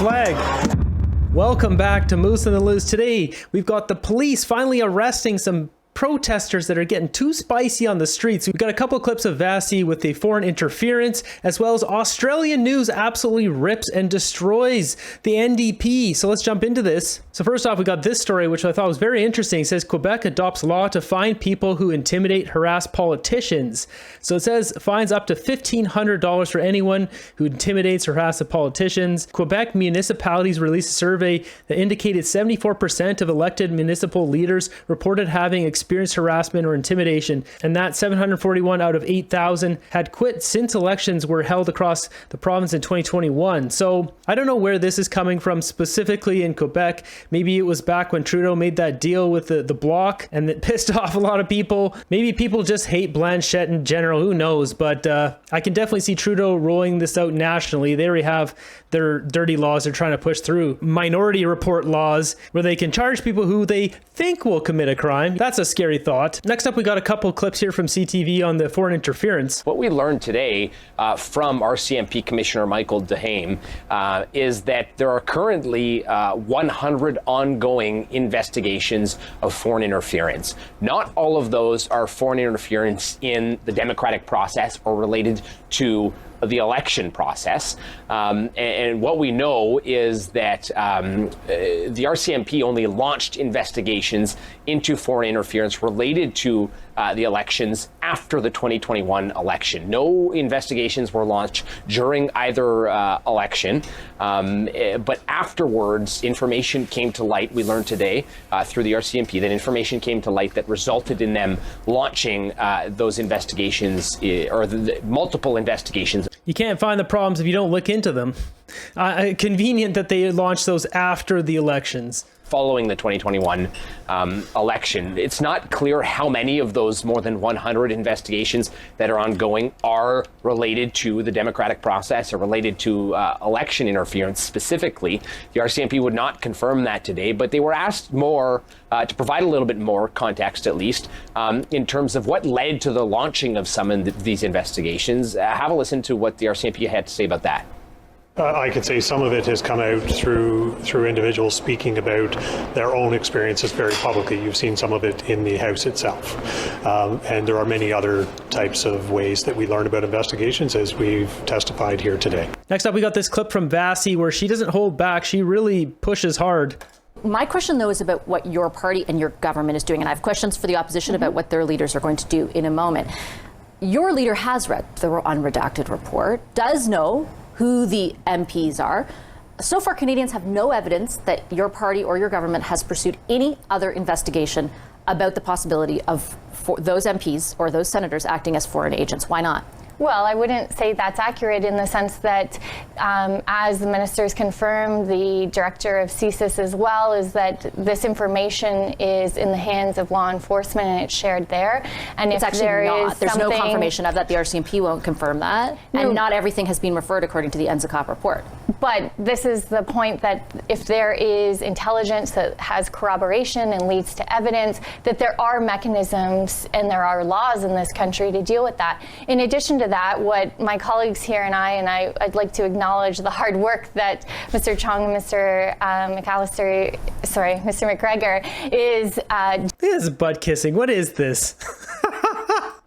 flag. Welcome back to Moose and the Loose. Today, we've got the police finally arresting some protesters that are getting too spicy on the streets. We've got a couple clips of Vasi with the foreign interference, as well as Australian news absolutely rips and destroys the NDP. So let's jump into this. So first off, we got this story, which I thought was very interesting. It says Quebec adopts law to fine people who intimidate, harass politicians. So it says fines up to $1,500 for anyone who intimidates or harasses politicians. Quebec municipalities released a survey that indicated 74% of elected municipal leaders reported having experienced harassment or intimidation, and that 741 out of 8,000 had quit since elections were held across the province in 2021. So I don't know where this is coming from specifically in Quebec. Maybe it was back when Trudeau made that deal with the Bloc and it pissed off a lot of people. Maybe people just hate Blanchette in general, who knows? But I can definitely see Trudeau rolling this out nationally. They already have their dirty laws they're trying to push through. Minority report laws where they can charge people who they think will commit a crime. That's a scary thought. Next up, we got a couple clips here from CTV on the foreign interference. What we learned today from RCMP Commissioner Michael Dehaene is that there are currently 100 ongoing investigations of foreign interference. Not all of those are foreign interference in the democratic process or related to the election process. And what we know is that the RCMP only launched investigations into foreign interference related to the elections after the 2021 election. No investigations were launched during either election, but afterwards information came to light. We learned today through the RCMP that information came to light that resulted in them launching those investigations, or the multiple investigations. You can't find the problems if you don't look into them. Convenient that they launched those after the elections. Following the 2021 election. It's not clear how many of those more than 100 investigations that are ongoing are related to the democratic process or related to election interference specifically. The RCMP would not confirm that today, but they were asked more to provide a little bit more context, at least, in terms of what led to the launching of some of these investigations. Have a listen to what the RCMP had to say about that. I could say some of it has come out through individuals speaking about their own experiences very publicly. You've seen some of it in the House itself. And there are many other types of ways that we learn about investigations, as we've testified here today. Next up, we got this clip from Vasi where she doesn't hold back. She really pushes hard. My question, though, is about what your party and your government is doing. And I have questions for the opposition about what their leaders are going to do in a moment. Your leader has read the unredacted report, does know who the MPs are. So far, Canadians have no evidence that your party or your government has pursued any other investigation about the possibility of those MPs or those senators acting as foreign agents. Why not? Well, I wouldn't say that's accurate in the sense that, as the ministers confirmed, the director of CSIS as well, is that this information is in the hands of law enforcement and it's shared there. And it's actually not. There's no confirmation of that. The RCMP won't confirm that. No. And not everything has been referred according to the NZCOP report. But this is the point, that if there is intelligence that has corroboration and leads to evidence, that there are mechanisms and there are laws in this country to deal with that. In addition to that, what my colleagues here and I'd like to acknowledge the hard work that Mr. Chong and Mr. Mr. McGregor is This is butt kissing. What is this?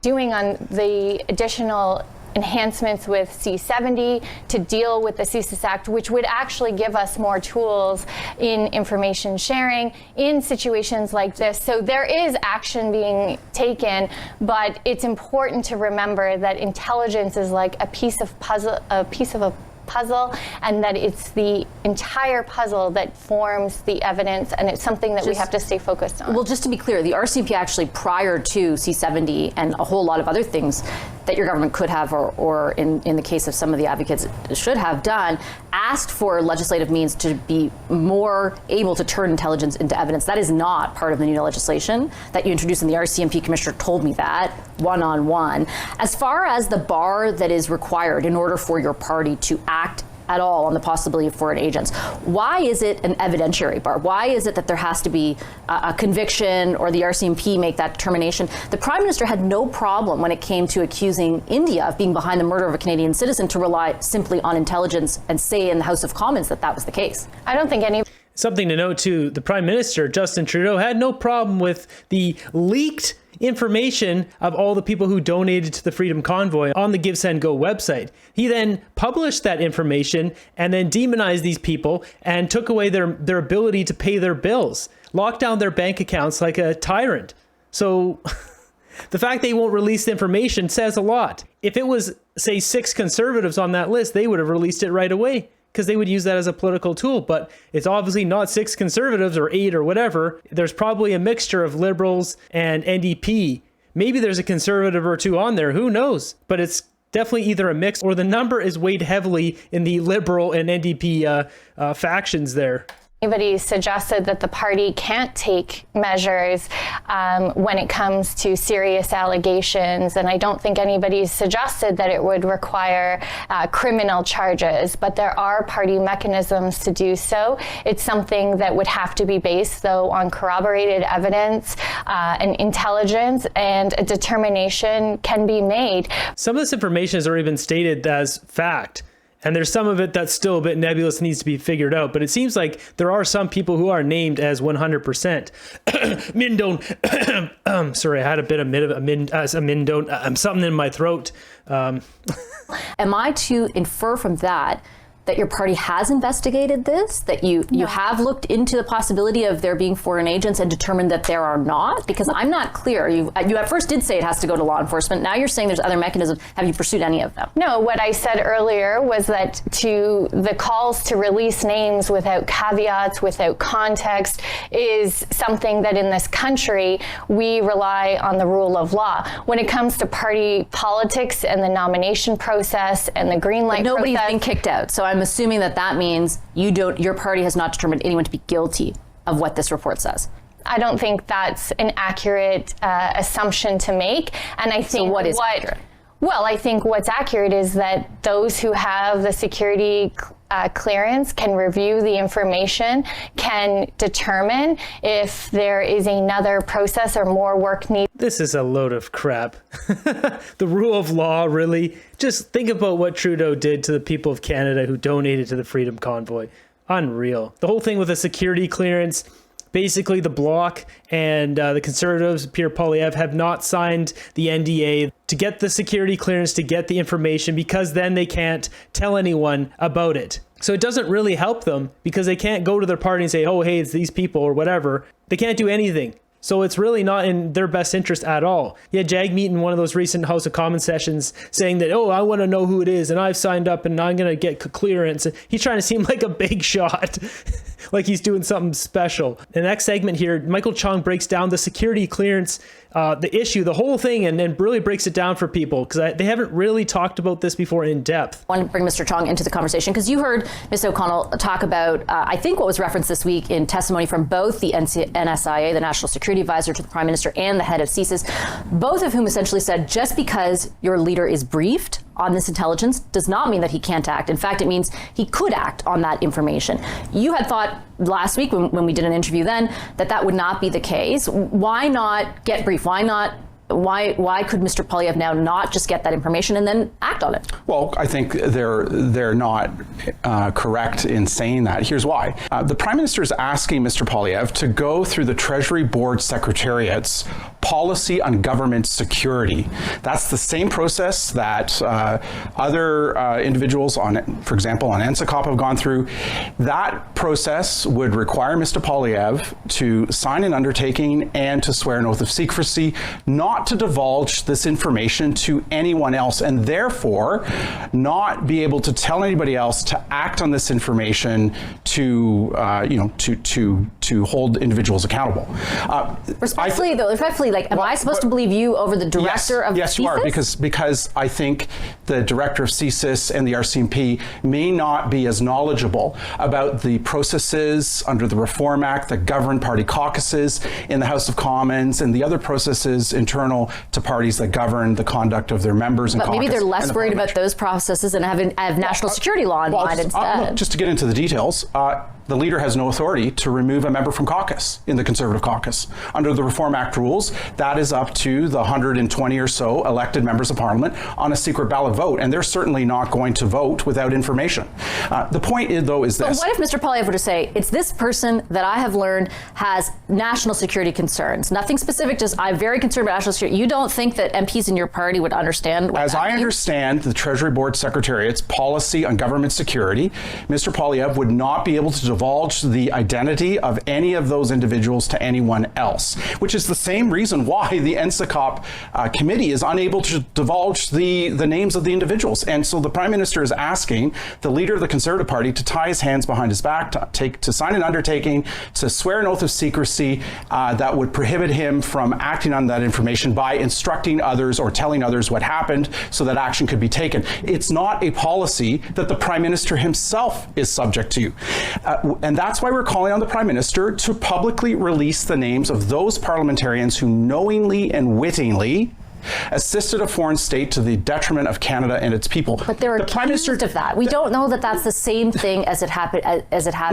doing on the additional enhancements with C-70 to deal with the CSIS Act, which would actually give us more tools in information sharing in situations like this. So there is action being taken, but it's important to remember that intelligence is like a piece of a puzzle, and that it's the entire puzzle that forms the evidence, and it's something that we have to stay focused on. Well, just to be clear, the RCMP actually, prior to C-70 and a whole lot of other things that your government could have, or in the case of some of the advocates should have done, asked for legislative means to be more able to turn intelligence into evidence. That is not part of the new legislation that you introduced, and the RCMP commissioner told me that one-on-one. As far as the bar that is required in order for your party to act at all on the possibility of foreign agents. Why is it an evidentiary bar? Why is it that there has to be a conviction or the RCMP make that determination? The Prime Minister had no problem when it came to accusing India of being behind the murder of a Canadian citizen to rely simply on intelligence and say in the House of Commons that that was the case. I don't think any. Something to note too, the Prime Minister, Justin Trudeau, had no problem with the leaked information of all the people who donated to the Freedom Convoy on the Give, Send, Go website. He then published that information and then demonized these people and took away their ability to pay their bills, locked down their bank accounts like a tyrant. So the fact they won't release the information says a lot. If it was, say, 6 Conservatives on that list, they would have released it right away, because they would use that as a political tool. But it's obviously not 6 Conservatives or 8 or whatever. There's probably a mixture of Liberals and NDP. Maybe there's a Conservative or 2 on there. Who knows? But it's definitely either a mix or the number is weighed heavily in the Liberal and NDP factions there. Anybody suggested that the party can't take measures when it comes to serious allegations, and I don't think anybody suggested that it would require criminal charges, but there are party mechanisms to do so. It's something that would have to be based, though, on corroborated evidence and intelligence, and a determination can be made. Some of this information is already been stated as fact. And there's some of it that's still a bit nebulous, needs to be figured out. But it seems like there are some people who are named as 100%. Mindone. Sorry, I had a bit of Mindone. Something in my throat. Am I to infer from that that your party has investigated this, that you have looked into the possibility of there being foreign agents and determined that there are not? Because I'm not clear. You at first did say it has to go to law enforcement. Now you're saying there's other mechanisms. Have you pursued any of them? No, what I said earlier was that to the calls to release names without caveats, without context, is something that in this country we rely on the rule of law. When it comes to party politics and the nomination process and the green light process, nobody's been kicked out. So I'm assuming that means your party has not determined anyone to be guilty of what this report says. I don't think that's an accurate assumption to make. And I think so what is accurate? Well, I think what's accurate is that those who have the security clearance can review the information, can determine if there is another process or more work needed. This is a load of crap. The rule of law, really? Just think about what Trudeau did to the people of Canada who donated to the Freedom Convoy. Unreal. The whole thing with the security clearance, basically the Bloc and the Conservatives, Pierre Poilievre, have not signed the NDA to get the security clearance, to get the information, because then they can't tell anyone about it. So it doesn't really help them because they can't go to their party and say, oh, hey, it's these people or whatever. They can't do anything. So it's really not in their best interest at all. You had Jagmeet in one of those recent House of Commons sessions saying that, oh, I want to know who it is and I've signed up and I'm going to get clearance. He's trying to seem like a big shot, like he's doing something special. In the next segment here, Michael Chong breaks down the security clearance, the issue, the whole thing, and then really breaks it down for people because they haven't really talked about this before in depth. I want to bring Mr. Chong into the conversation because you heard Ms. O'Connell talk about, I think, what was referenced this week in testimony from both the NSIA, the National Security Advisor to the Prime Minister, and the head of CSIS, both of whom essentially said just because your leader is briefed on this intelligence does not mean that he can't act. In fact, it means he could act on that information. You had thought last week when we did an interview then that would not be the case. Why not get briefed? Why could Mr. Poilievre now not just get that information and then act on it? Well, I think they're not correct in saying that. Here's why. The Prime Minister is asking Mr. Poilievre to go through the Treasury Board Secretariat's policy on government security. That's the same process that other individuals on, for example, on NCCOP have gone through. That process would require Mr. Poilievre to sign an undertaking and to swear an oath of secrecy, not to divulge this information to anyone else, and therefore not be able to tell anybody else to act on this information to hold individuals accountable. Respectfully, Like, am I supposed to believe you over the director of Yes, you are, because I think the director of CSIS and the RCMP may not be as knowledgeable about the processes under the Reform Act that govern party caucuses in the House of Commons and the other processes internal to parties that govern the conduct of their members and But caucus. maybe they're less worried about those processes and have national security law in mind instead. Look, just to get into the details, the leader has no authority to remove a member from caucus in the Conservative caucus. Under the Reform Act rules, that is up to the 120 or so elected members of Parliament on a secret ballot vote, and they're certainly not going to vote without information. The point is, though, is this. But what if Mr. Poilievre were to say, it's this person that I have learned has national security concerns? Nothing specific, just I'm very concerned about national security. You don't think that MPs in your party would understand what As that I means? understand the Treasury Board Secretariat's policy on government security, Mr. Poilievre would not be able to divulge the identity of any of those individuals to anyone else, which is the same reason why the NCCOP committee is unable to divulge the names of the individuals. And so the Prime Minister is asking the leader of the Conservative Party to tie his hands behind his back, to sign an undertaking, to swear an oath of secrecy that would prohibit him from acting on that information by instructing others or telling others what happened so that action could be taken. It's not a policy that the Prime Minister himself is subject to. And that's why we're calling on the Prime Minister to publicly release the names of those parliamentarians who knowingly and wittingly assisted a foreign state to the detriment of Canada and its people. But they're accused of that. We don't know that that's the same thing as it happened.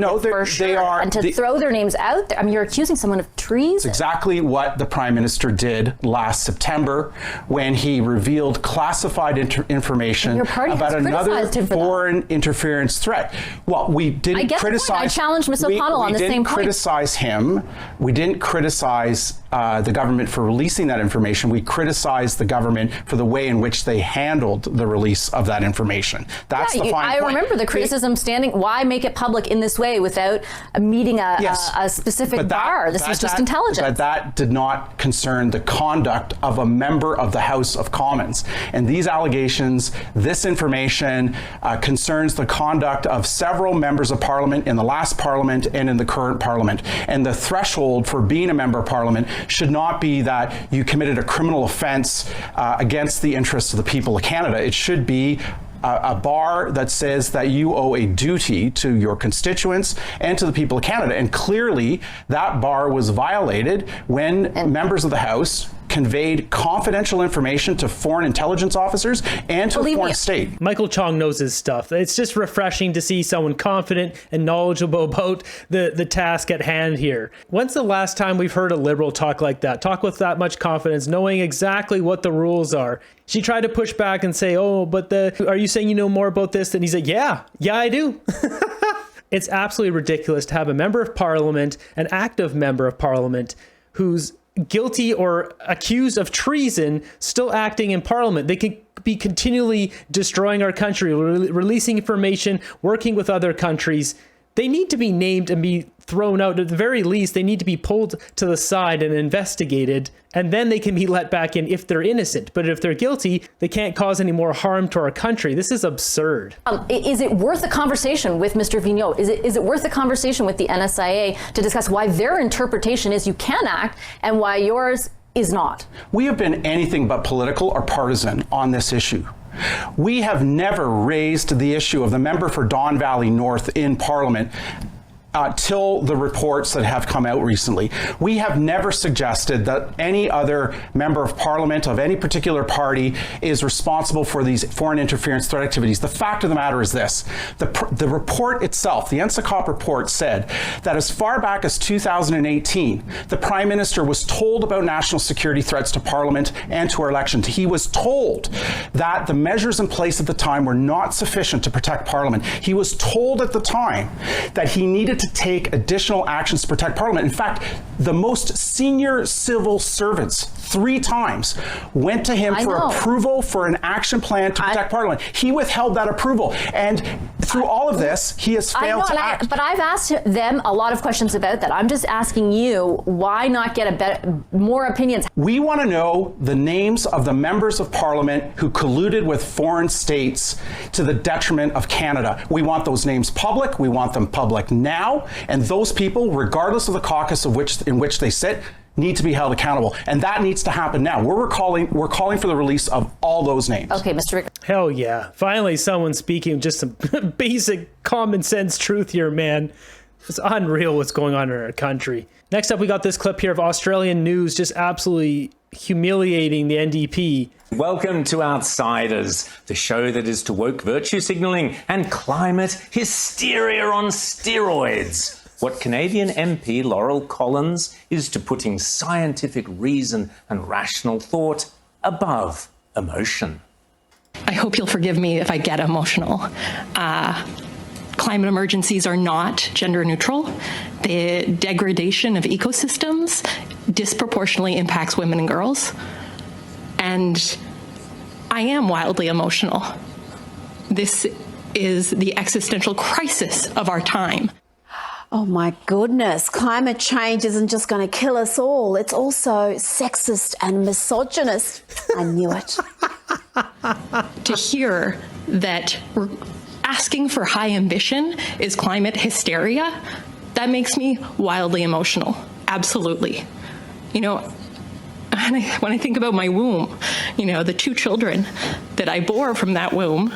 No, for sure. they are. And to throw their names out there, I mean, you're accusing someone of treason. It's exactly what the Prime Minister did last September when he revealed classified information about another foreign interference threat. Well, we didn't criticize. I challenged Ms. O'Connell on the same point. We didn't criticize him. We didn't criticize the government for releasing that information. We criticized the government for the way in which they handled the release of that information. That's the fine point. I remember the criticism standing. Why make it public in this way without meeting a specific bar? This was just intelligence. But that did not concern the conduct of a member of the House of Commons. And these allegations, this information concerns the conduct of several members of Parliament in the last Parliament and in the current Parliament. And the threshold for being a member of Parliament should not be that you committed a criminal offense against the interests of the people of Canada. It should be a bar that says that you owe a duty to your constituents and to the people of Canada. And clearly that bar was violated when members of the House conveyed confidential information to foreign intelligence officers and to a foreign state. Michael Chong knows his stuff. It's just refreshing to see someone confident and knowledgeable about the task at hand here. When's the last time we've heard a Liberal talk like that? Talk with that much confidence, knowing exactly what the rules are. She tried to push back and say, oh, but are you saying you know more about this? And he's like, yeah, I do. It's absolutely ridiculous to have a member of Parliament, an active member of Parliament, who's guilty or accused of treason still acting in Parliament. They can be continually destroying our country, releasing information, working with other countries. They need to be named and be thrown out. At the very least, they need to be pulled to the side and investigated, and then they can be let back in if they're innocent. But if they're guilty, they can't cause any more harm to our country. This is absurd. Is it worth a conversation with Mr. Vigneault? Is it worth a conversation with the NSIA to discuss why their interpretation is you can act and why yours is not? We have been anything but political or partisan on this issue. We have never raised the issue of the member for Don Valley North in Parliament till the reports that have come out recently. We have never suggested that any other member of Parliament of any particular party is responsible for these foreign interference threat activities. The fact of the matter is this. The report itself, the NCCOP report, said that as far back as 2018, the Prime Minister was told about national security threats to Parliament and to our elections. He was told that the measures in place at the time were not sufficient to protect Parliament. He was told at the time that he needed to take additional actions to protect Parliament. In fact, the most senior civil servants 3 times went to him for approval for an action plan to protect Parliament. He withheld that approval. And through all of this, he has failed to act. But I've asked them a lot of questions about that. I'm just asking you, why not get more opinions? We want to know the names of the members of Parliament who colluded with foreign states to the detriment of Canada. We want those names public. We want them public now. And those people, regardless of the caucus in which they sit, need to be held accountable. And that needs to happen now. We're calling for the release of all those names. Okay, Mr. Rick. Hell yeah. Finally, someone speaking just some basic common sense truth here, man. It's unreal what's going on in our country. Next up, we got this clip here of Australian news just absolutely humiliating the NDP. Welcome to Outsiders, the show that is to woke virtue signalling and climate hysteria on steroids. What Canadian MP Laurel Collins is to putting scientific reason and rational thought above emotion. I hope you'll forgive me if I get emotional. Climate emergencies are not gender neutral. The degradation of ecosystems disproportionately impacts women and girls. And I am wildly emotional. This is the existential crisis of our time. Oh my goodness, climate change isn't just going to kill us all. It's also sexist and misogynist. I knew it. To hear that we're asking for high ambition is climate hysteria, that makes me wildly emotional. Absolutely. You know, when I think about my womb, you know, the 2 children that I bore from that womb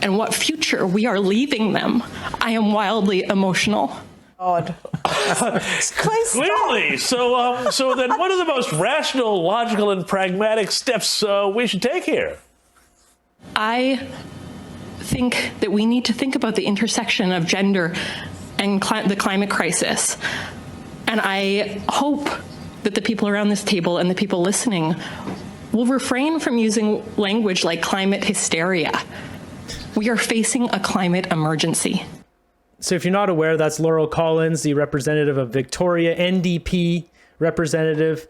and what future we are leaving them, I am wildly emotional. God. Clearly. So then what are the most rational, logical, and pragmatic steps we should take here? I think that we need to think about the intersection of gender and the climate crisis. And I hope that the people around this table and the people listening will refrain from using language like climate hysteria. We are facing a climate emergency. So if you're not aware, that's Laurel Collins, the representative of Victoria, NDP representative.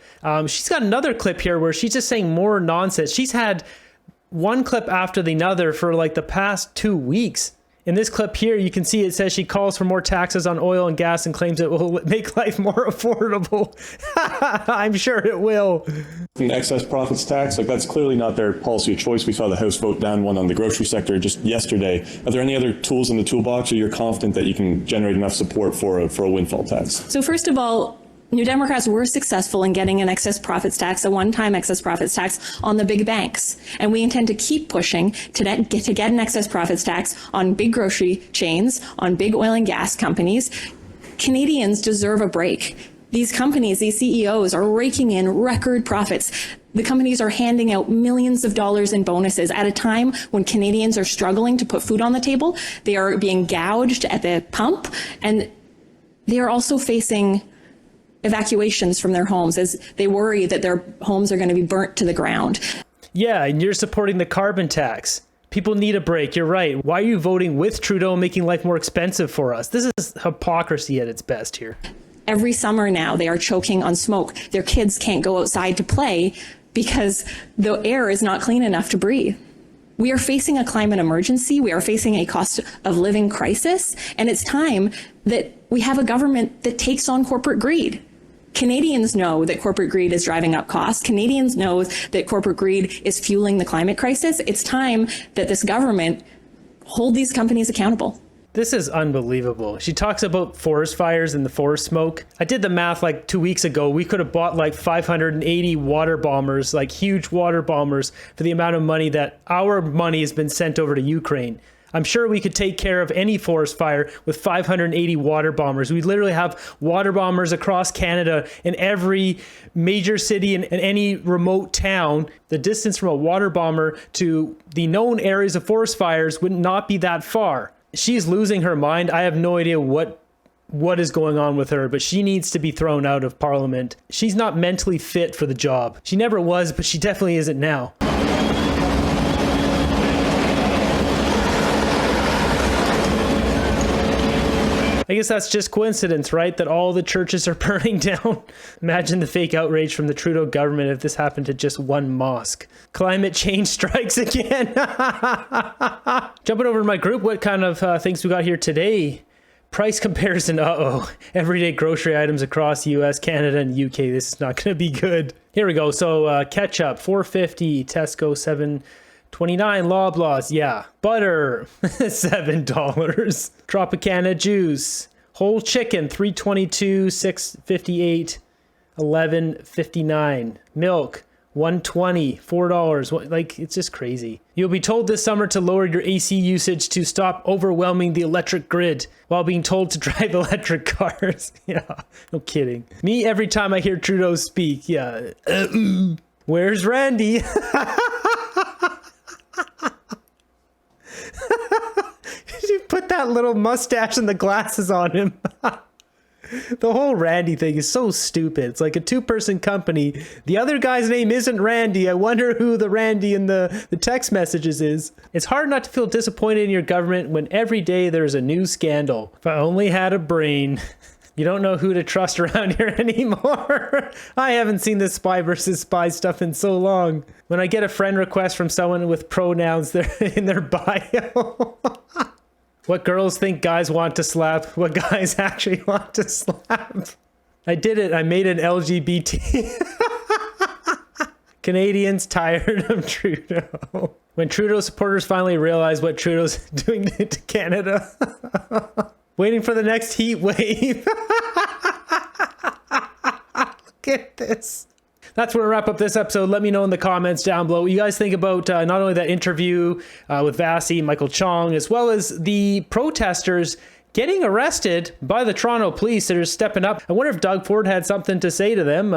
She's got another clip here where she's just saying more nonsense. She's had one clip after the other for like the past 2 weeks. In this clip here, you can see it says she calls for more taxes on oil and gas and claims it will make life more affordable. I'm sure it will. An excess profits tax, like that's clearly not their policy of choice. We saw the House vote down one on the grocery sector just yesterday. Are there any other tools in the toolbox, or you're confident that you can generate enough support for a windfall tax? So first of all, New Democrats were successful in getting an excess profits tax, a one-time excess profits tax on the big banks. And we intend to keep pushing to get an excess profits tax on big grocery chains, on big oil and gas companies. Canadians deserve a break. These companies, these CEOs are raking in record profits. The companies are handing out millions of dollars in bonuses at a time when Canadians are struggling to put food on the table. They are being gouged at the pump, and they are also facing evacuations from their homes as they worry that their homes are going to be burnt to the ground. Yeah, and you're supporting the carbon tax. People need a break. You're right. Why are you voting with Trudeau, making life more expensive for us? This is hypocrisy at its best here. Every summer now, they are choking on smoke. Their kids can't go outside to play because the air is not clean enough to breathe. We are facing a climate emergency. We are facing a cost of living crisis. And it's time that we have a government that takes on corporate greed. Canadians know that corporate greed is driving up costs. Canadians know that corporate greed is fueling the climate crisis. It's time that this government hold these companies accountable. This is unbelievable. She talks about forest fires and the forest smoke. I did the math like 2 weeks ago. We could have bought like 580 water bombers, like huge water bombers, for the amount of money that our money has been sent over to Ukraine. I'm sure we could take care of any forest fire with 580 water bombers. We literally have water bombers across Canada in every major city and any remote town. The distance from a water bomber to the known areas of forest fires would not be that far. She's losing her mind. I have no idea what is going on with her, but she needs to be thrown out of Parliament. She's not mentally fit for the job. She never was, but she definitely isn't now. I guess that's just coincidence, right? That all the churches are burning down. Imagine the fake outrage from the Trudeau government if this happened to just one mosque. Climate change strikes again. Jumping over to my group, what kind of things we got here today? Price comparison, everyday grocery items across US, Canada, and UK. This is not going to be good. Here we go. So ketchup, $4.50, Tesco, $7.29, Loblaws, yeah. Butter, $7. Tropicana juice. Whole chicken, $3.22, $6.58. $11.59. Milk, $1.20, $4. Like, it's just crazy. You'll be told this summer to lower your AC usage to stop overwhelming the electric grid while being told to drive electric cars. Yeah, no kidding. Me, every time I hear Trudeau speak, yeah. Where's Randy? Did you put that little mustache and the glasses on him? The whole Randy thing is so stupid. It's like a two-person company. The other guy's name isn't Randy. I wonder who the Randy in the text messages is. It's hard not to feel disappointed in your government when every day there's a new scandal. If I only had a brain. You don't know who to trust around here anymore. I haven't seen this spy versus spy stuff in so long. When I get a friend request from someone with pronouns in their bio. What girls think guys want to slap, what guys actually want to slap. I did it. I made an LGBT. Canadians tired of Trudeau. When Trudeau supporters finally realize what Trudeau's doing to Canada. Waiting for the next heat wave. Look at this. That's where we wrap up this episode. Let me know in the comments down below what you guys think about not only that interview with Vasi, Michael Chong, as well as the protesters getting arrested by the Toronto police that are stepping up. I wonder if Doug Ford had something to say to them,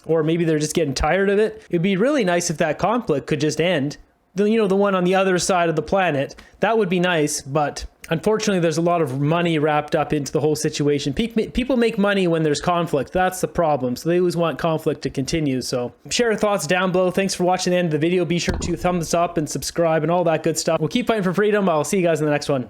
or maybe they're just getting tired of it. It'd be really nice if that conflict could just end. You know, the one on the other side of the planet. That would be nice, but unfortunately, there's a lot of money wrapped up into the whole situation. People make money when there's conflict. That's the problem. So they always want conflict to continue. So share your thoughts down below. Thanks for watching the end of the video. Be sure to thumbs up and subscribe and all that good stuff. We'll keep fighting for freedom. I'll see you guys in the next one.